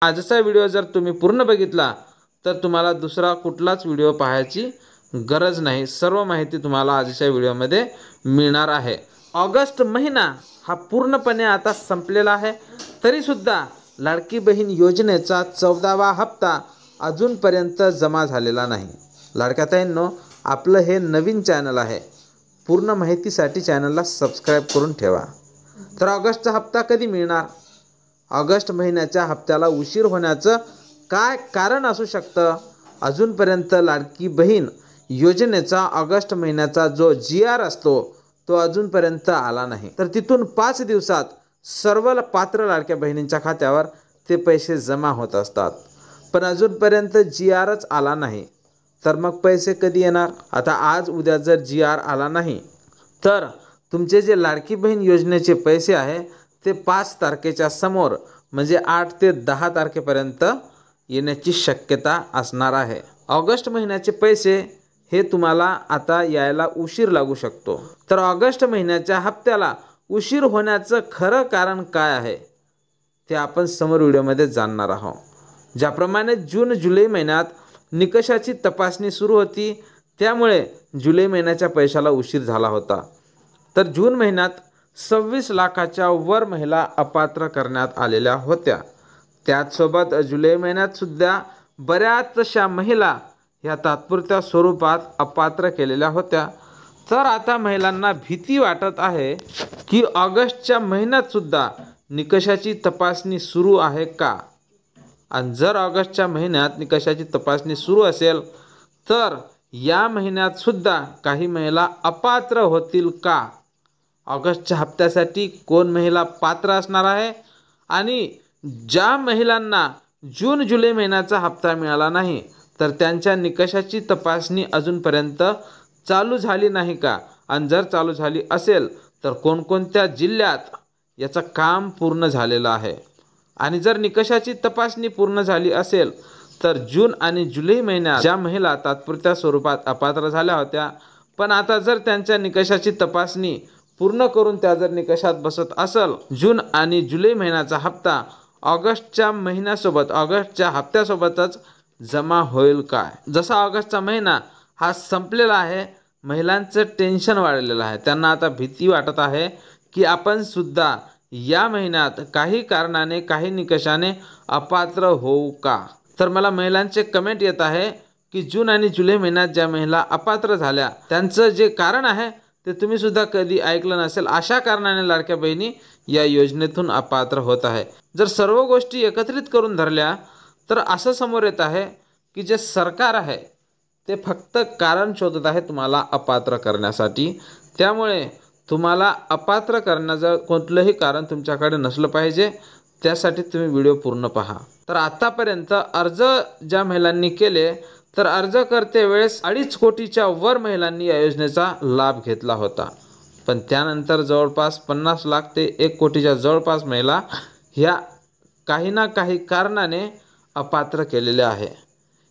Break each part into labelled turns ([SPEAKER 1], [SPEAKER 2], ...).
[SPEAKER 1] आजचा व्हिडिओ जर तुम्ही पूर्ण बघितला तर तुम्हाला दुसरा कुठलाच व्हिडिओ पाहायची गरज नाही। सर्व माहिती तुम्हाला आजच्या व्हिडिओमध्ये मिळणार आहे। ऑगस्ट महिना हा पूर्णपणे आता संपलेला आहे, तरी सुद्धा लाडकी बहीण योजनेचा 14वा हप्ता अजूनपर्यंत जमा झालेला नाही। लाडक्या ताईंनो, आपलं हे नवीन चॅनल आहे, पूर्ण माहितीसाठी चॅनलला सबस्क्राइब करून ठेवा। तर ऑगस्टचा हप्ता कधी मिळणार? ऑगस्ट महिन्याच्या हप्त्याला उशीर होण्याचं काय कारण असू शकतं? अजूनपर्यंत लाडकी बहीण योजनेचा ऑगस्ट महिन्याचा जो GR असतो तो अजूनपर्यंत आला नाही। तर तिथून 5 दिवसात सर्व पात्र लाडक्या बहिणींच्या खात्यावर ते पैसे जमा होत असतात, पण अजूनपर्यंत GRच आला नाही। तर मग पैसे कधी येणार? आता आज उद्या जर GR आला नाही तर तुमचे जे लाडकी बहीण योजनेचे पैसे आहे ते 5 तारखेच्या समोर म्हणजे 8 ते 10 तारखेपर्यंत येण्याची शक्यता असणार आहे। ऑगस्ट महिन्याचे पैसे हे तुम्हाला आता यायला उशीर लागू शकतो। तर ऑगस्ट महिन्याच्या हप्त्याला उशीर होण्याचं खरं कारण काय आहे ते आपण समोर व्हिडिओमध्ये जाणणार आहोत। ज्याप्रमाणे जून जुलै महिन्यात निकषाची तपासणी सुरू होती, त्यामुळे जुलै महिन्याच्या पैशाला उशीर झाला होता। तर जून महिन्यात 26 लाखाच्या वर महिला अपात्र करण्यात आलेल्या होत्या। त्याचसोबत जुलै महिन्यात सुद्धा बऱ्याचशा महिला या तात्पुरत्या स्वरूपात अपात्र केलेल्या होत्या। तर आता महिलांना भीती वाटत आहे की ऑगस्टच्या महिन्यात सुद्धा निकषाची तपासणी सुरू आहे का? आणि जर ऑगस्टच्या महिन्यात निकषाची तपासणी सुरू असेल तर या महिन्यात सुद्धा काही महिला अपात्र होतील का? ऑगस्टच्या हप्त्यासाठी कोण महिला पात्र असणार आहे? आणि ज्या महिलांना जून जुलै महिन्याचा हप्ता मिळाला नाही तर त्यांच्या निकषाची तपासणी अजूनपर्यंत चालू झाली नाही का? आणि जर चालू झाली असेल तर कोणकोणत्या जिल्ह्यात याचं काम पूर्ण झालेलं आहे? आणि जर निकषाची तपासणी पूर्ण झाली असेल तर जून आणि जुलै महिन्यात ज्या महिला तात्पुरत्या स्वरूपात अपात्र झाल्या होत्या, पण आता जर त्यांच्या निकषाची तपासणी पूर्ण करून त्या जर निकषात बसत असेल, जून आणि जुलै महिन्याचा हप्ता ऑगस्टच्या महिन्यासोबत ऑगस्टच्या हप्त्यासोबतच जमा होईल काय? जसा ऑगस्टचा महिना हा संपलेला आहे, महिलांचं टेन्शन वाढलेलं आहे। त्यांना आता भीती वाटत आहे की आपण सुद्धा या महिन्यात काही कारणाने काही निकषाने अपात्र होऊ का? तर मला महिलांचे कमेंट येत आहे की जून आणि जुलै महिन्यात ज्या महिला अपात्र झाल्या त्यांचं जे कारण आहे ते तुम्ही सुद्धा कधी ऐकलं नसेल। अशा कारणाने लाडक्या बहिणी या योजनेतून अपात्र होत आहे। जर सर्व गोष्टी एकत्रित करून धरल्या तर असं समोर येत आहे की जे सरकार आहे ते फक्त कारण शोधत आहे तुम्हाला अपात्र करण्यासाठी। त्यामुळे तुम्हाला अपात्र करण्याचं कोणतंही कारण तुमच्याकडे नसलं पाहिजे, त्यासाठी तुम्ही व्हिडिओ पूर्ण पहा। तर आतापर्यंत अर्ज ज्या महिलांनी केले तर अर्ज करते वेळेस 2.5 कोटीच्या वर महिलांनी या योजनेचा लाभ घेतला होता, पण त्यानंतर जवळपास 50 लाख ते 1 कोटीच्या जवळपास महिला ह्या काही ना काही कारणाने अपात्र केलेले आहे।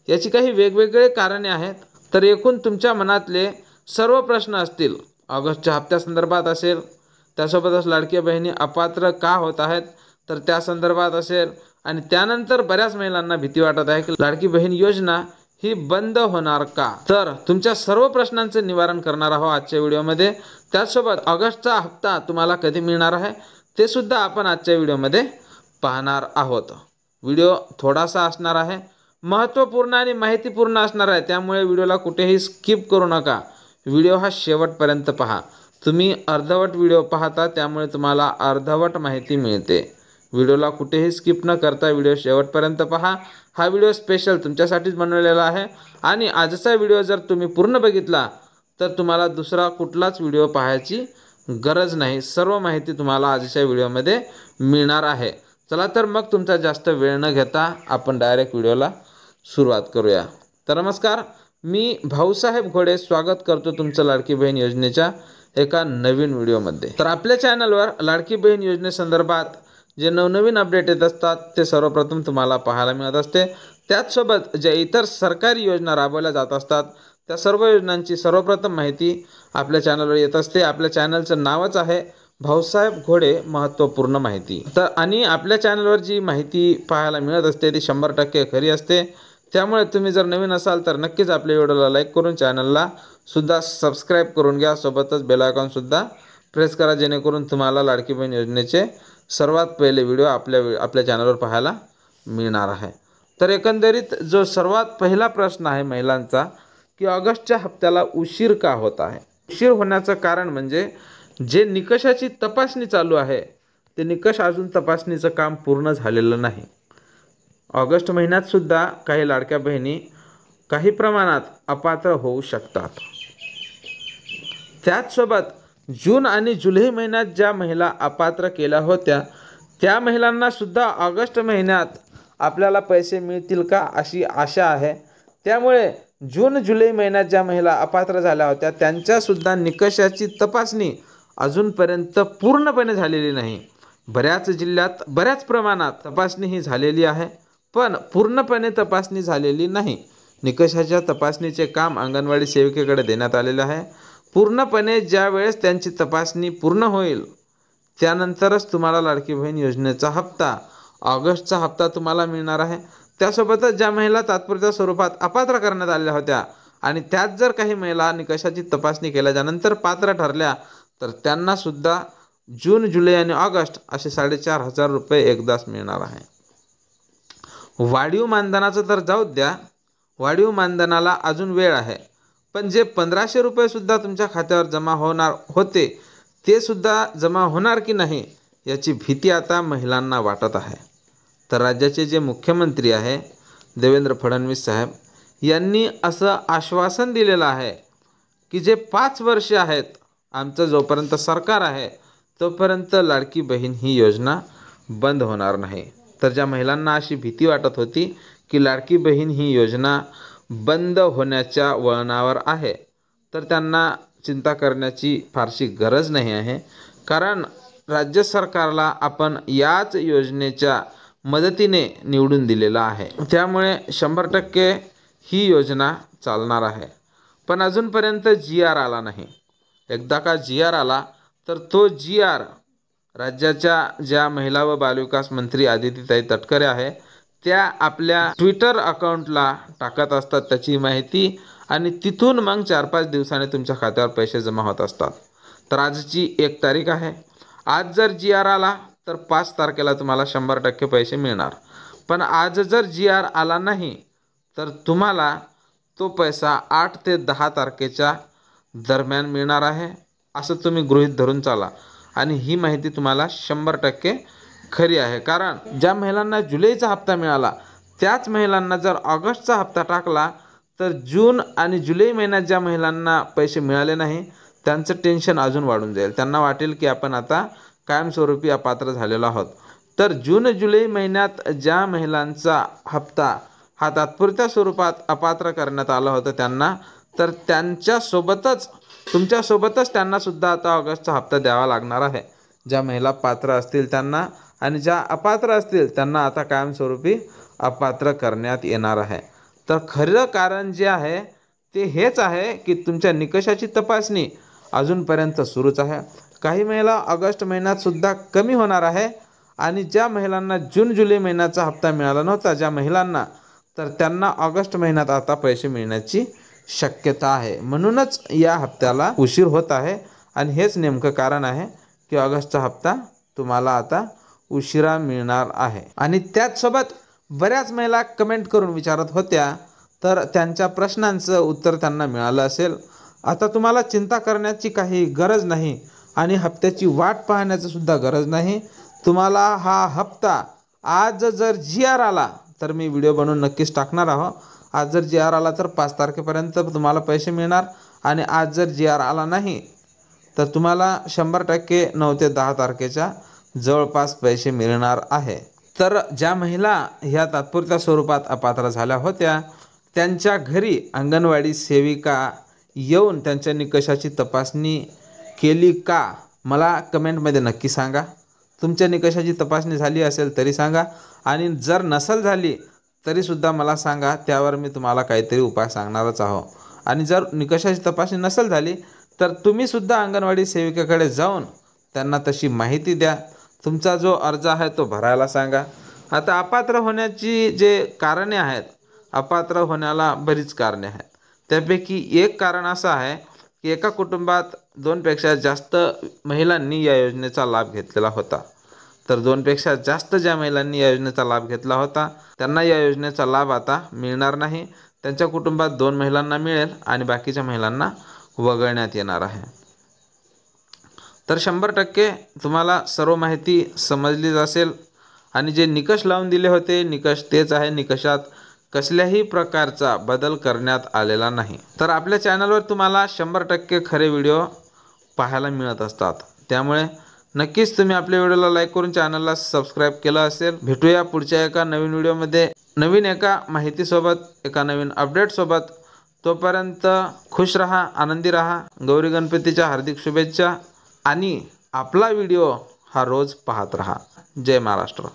[SPEAKER 1] याची काही वेगवेगळे कारणे आहेत। तर एकूण तुमच्या मनातले सर्व प्रश्न असतील, ऑगस्टच्या हप्त्यासंदर्भात असेल, त्यासोबतच लाडक्या बहिणी अपात्र का होत आहेत तर त्या संदर्भात असेल, आणि त्यानंतर बऱ्याच महिलांना भीती वाटत आहे की लाडकी बहीण योजना ही बंद होणार का? तर तुमच्या सर्व प्रश्नांचं निवारण करणार आहोत आजच्या व्हिडिओमध्ये। त्याचसोबत ऑगस्टचा हप्ता तुम्हाला कधी मिळणार आहे ते सुद्धा आपण आजच्या व्हिडिओमध्ये पाहणार आहोत। व्हिडिओ थोडासा असणार आहे, महत्त्वपूर्ण आणि माहितीपूर्ण असणार आहे, त्यामुळे व्हिडिओला कुठेही स्किप करू नका। व्हिडिओ हा शेवटपर्यंत पहा। तुम्ही अर्धवट व्हिडिओ पाहता त्यामुळे तुम्हाला अर्धवट माहिती मिळते। व्हिडिओला कुठेही स्किप न करता व्हिडिओ शेवटपर्यंत पहा। हा व्हिडिओ स्पेशल तुमच्यासाठीच बनवलेला आहे, आणि आजचा व्हिडिओ जर तुम्ही पूर्ण बघितला तर तुम्हाला दुसरा कुठलाच व्हिडिओ पाहायची गरज नाही। सर्व माहिती तुम्हाला आजच्या व्हिडिओमध्ये मिळणार आहे। चला तर मग तुमचा जास्त वेळ न घेता आपण डायरेक्ट व्हिडिओला सुरुवात करूया। तर नमस्कार, मी भाऊसाहेब घोडे स्वागत करतो तुमचं लाडकी बहीण योजनेच्या एका नवीन व्हिडिओमध्ये। तर आपल्या चॅनलवर लाडकी बहीण योजनेसंदर्भात जे नवनवीन अपडेट येत असतात ते सर्वप्रथम तुम्हाला पाहायला मिळत असते। त्याचसोबत ज्या इतर सरकारी योजना राबवल्या जात असतात त्या सर्व योजनांची सर्वप्रथम माहिती आपल्या चॅनलवर येत असते। आपल्या चॅनलचं नावच आहे भाऊसाहेब घोडे महत्त्वपूर्ण माहिती. तर आणि आपल्या चॅनलवर जी माहिती पाहायला मिळत असते ती 100% खरी असते. त्यामुळे तुम्ही जर नवीन असाल तर नक्कीच आपल्या व्हिडिओला लाईक करून चॅनलला सुद्धा सबस्क्राईब करून घ्या. सोबतच बेल आयकॉन सुद्धा प्रेस करा, जेणेकरून तुम्हाला लाडकी बहीण योजनेचे सर्वात पहिले व्हिडिओ आपल्या चॅनलवर पाहायला मिळणार आहे. तर एकंदरीत जो सर्वात पहिला प्रश्न आहे महिलांचा की ऑगस्टच्या हप्त्याला उशीर का होत आहे. उशीर होण्याचं कारण म्हणजे जे निकषाची तपासणी चालू आहे ते निकष अजून तपासणीचं काम पूर्ण झालेलं नाही. ऑगस्ट महिन्यात सुद्धा काही लाडक्या बहिणी काही प्रमाणात अपात्र होऊ शकतात. त्याचसोबत जून आणि जुलै महिन्यात ज्या महिला अपात्र केल्या होत्या त्या महिलांना सुद्धा ऑगस्ट महिन्यात आपल्याला पैसे मिळतील का अशी आशा आहे. त्यामुळे जून जुलै महिन्यात ज्या महिला अपात्र झाल्या होत्या त्यांच्यासुद्धा निकषाची तपासणी अजूनपर्यंत पूर्णपणे झालेली नाही. बऱ्याच जिल्ह्यात बऱ्याच प्रमाणात तपासणी ही झालेली आहे, पण पूर्णपणे तपासणी झालेली नाही. निकषाच्या तपासणीचे काम अंगणवाडी सेविकेकडे देण्यात आलेले आहे. पूर्णपणे ज्या वेळेस त्यांची तपासणी पूर्ण होईल त्यानंतरच तुम्हाला लाडकी बहीण योजनेचा हप्ता, ऑगस्टचा हप्ता तुम्हाला मिळणार आहे. त्यासोबतच ज्या महिला तात्पुरत्या स्वरूपात अपात्र करण्यात आलेल्या होत्या आणि त्यात जर काही महिला निकषाची तपासणी केल्याच्यानंतर पात्र ठरल्या तर त्यांनासुद्धा जून, जुलै आणि ऑगस्ट असे 4,500 रुपये एकदाच मिळणार आहे. वाढीव मानधनाचं तर जाऊ द्या, वाढीव मानधनाला अजून वेळ आहे, पण जे 1,500 रुपये सुद्धा तुमच्या खात्यावर जमा होणार होते ते सुद्धा जमा होणार की नाही याची भीती आता महिलांना वाटत आहे. तर राज्याचे जे मुख्यमंत्री आहे देवेंद्र फडणवीस साहेब यांनी असं आश्वासन दिलेलं आहे की जे 5 वर्ष आहेत आमचं जोपर्यंत सरकार आहे तोपर्यंत लाडकी बहीण ही योजना बंद होणार नाही. तर ज्या महिलांना अशी भीती वाटत होती की लाडकी बहीण ही योजना बंद होण्याच्या वळणावर आहे तर त्यांना चिंता करण्याची फारशी गरज नाही आहे. कारण राज्य सरकारला आपण याच योजनेच्या मदतीने निवडून दिलेला आहे. त्यामुळे 100% ही योजना चालणार आहे. पण अजूनपर्यंत GR आला नाही. एकदा का GR आला तर तो GR राज्याच्या ज्या महिला व बालविकास मंत्री आदितीताई तटकरे आहे त्या आपल्या ट्विटर अकाउंटला टाकत असतात त्याची माहिती, आणि तिथून मग 4-5 दिवसांनी तुमच्या खात्यावर पैसे जमा होत असतात. तर आजची 1 तारीख आहे. आज जर GR आला तर 5 तारखेला तुम्हाला 100% पैसे मिळणार. पण आज जर GR आला नाही तर तुम्हाला तो पैसा 8 ते 10 तारखेच्या दरम्यान मिळणार आहे असं तुम्ही गृहीत धरून चाला. आणि ही माहिती तुम्हाला 100% खरी आहे. कारण ज्या महिलांना जुलैचा हप्ता मिळाला त्याच महिलांना जर ऑगस्टचा हप्ता टाकला तर जून आणि जुलै महिन्यात ज्या महिलांना पैसे मिळाले नाही त्यांचं टेन्शन अजून वाढून जाईल. त्यांना वाटेल की आपण आता कायमस्वरूपी अपात्र झालेलो आहोत. तर जून जुलै महिन्यात ज्या महिलांचा हप्ता हा तात्पुरत्या स्वरूपात अपात्र करण्यात आला होता त्यांना, तर त्यांच्यासोबतच तुमच्यासोबतच त्यांनासुद्धा आता ऑगस्टचा हप्ता द्यावा लागणार आहे. ज्या महिला पात्र असतील त्यांना, आणि ज्या अपात्र असतील त्यांना आता कायमस्वरूपी अपात्र करण्यात येणार आहे. तर खरं कारण जे आहे ते हेच आहे की तुमच्या निकषाची तपासणी अजूनपर्यंत सुरूच आहे. काही महिला ऑगस्ट महिन्यात सुद्धा कमी होणार आहे, आणि ज्या महिलांना जून जुलै महिन्याचा हप्ता मिळाला नव्हता ज्या महिलांना, तर त्यांना ऑगस्ट महिन्यात आता पैसे मिळण्याची शक्यता आहे. म्हणूनच या हप्त्याला उशीर होत आहे, आणि हेच नेमकं कारण आहे की ऑगस्टचा हप्ता तुम्हाला आता उशिरा मिळणार आहे. आणि त्याचसोबत बऱ्याच महिला कमेंट करून विचारत होत्या, तर त्यांच्या प्रश्नांचं उत्तर त्यांना मिळालं असेल. आता तुम्हाला चिंता करण्याची काही गरज नाही आणि हप्त्याची वाट पाहण्याची सुद्धा गरज नाही. तुम्हाला हा हप्ता आज जर GR आला तर मी व्हिडिओ बनवून नक्कीच टाकणार आहोत. आज जर GR आला तर 5 तारखेपर्यंत तुम्हाला पैसे मिळणार, आणि आज जर GR आला नाही तर तुम्हाला 100% 9 ते 10 तारखेच्या जवळपास पैसे मिळणार आहे. तर ज्या महिला ह्या तात्पुरत्या स्वरूपात अपात्र झाल्या होत्या त्यांच्या घरी अंगणवाडी सेविका येऊन त्यांच्या निकषाची तपासणी केली का, मला कमेंटमध्ये नक्की सांगा. तुमच्या निकषाची तपासणी झाली असेल तरी सांगा, आणि जर नसेल झाली तरीसुद्धा मला सांगा. त्यावर मी तुम्हाला काहीतरी उपाय सांगणारच आहो. आणि जर निकषाची तपासणी नसेल झाली तर तुम्हीसुद्धा अंगणवाडी सेविकेकडे जाऊन त्यांना तशी माहिती द्या. तुमचा जो अर्ज आहे तो भरायला सांगा. आता अपात्र होण्याची जे कारणे आहेत, अपात्र होण्याला बरीच कारणे आहेत. त्यापैकी एक कारण असं आहे की एका कुटुंबात 2पेक्षा जास्त महिलांनी या योजनेचा लाभ घेतलेला होता. तर 2पेक्षा जास्त ज्या महिलांनी या योजनेचा लाभ घेतला होता त्यांना या योजनेचा लाभ आता मिळणार नाही. त्यांच्या कुटुंबात 2 महिलांना मिळेल आणि बाकीच्या महिलांना वगळण्यात येणार आहे. तर 100% तुम्हाला सर्व माहिती समजलीच असेल आणि जे निकष लावून दिले होते निकष तेच आहे. निकषात कसल्याही प्रकारचा बदल करण्यात आलेला नाही. तर आपल्या चॅनलवर तुम्हाला 100% खरे व्हिडिओ पाहायला मिळत असतात. त्यामुळे नक्कीच तुम्ही आपल्या व्हिडिओला लाईक करून चॅनलला सबस्क्राईब केलं असेल. भेटूया पुढच्या एका नवीन व्हिडिओमध्ये नवीन एका माहितीसोबत, एका नवीन अपडेटसोबत. तोपर्यंत खुश रहा, आनंदी रहा. गौरी गणपतीच्या हार्दिक शुभेच्छा आणि आपला व्हिडिओ हा रोज पाहत रहा. जय महाराष्ट्र.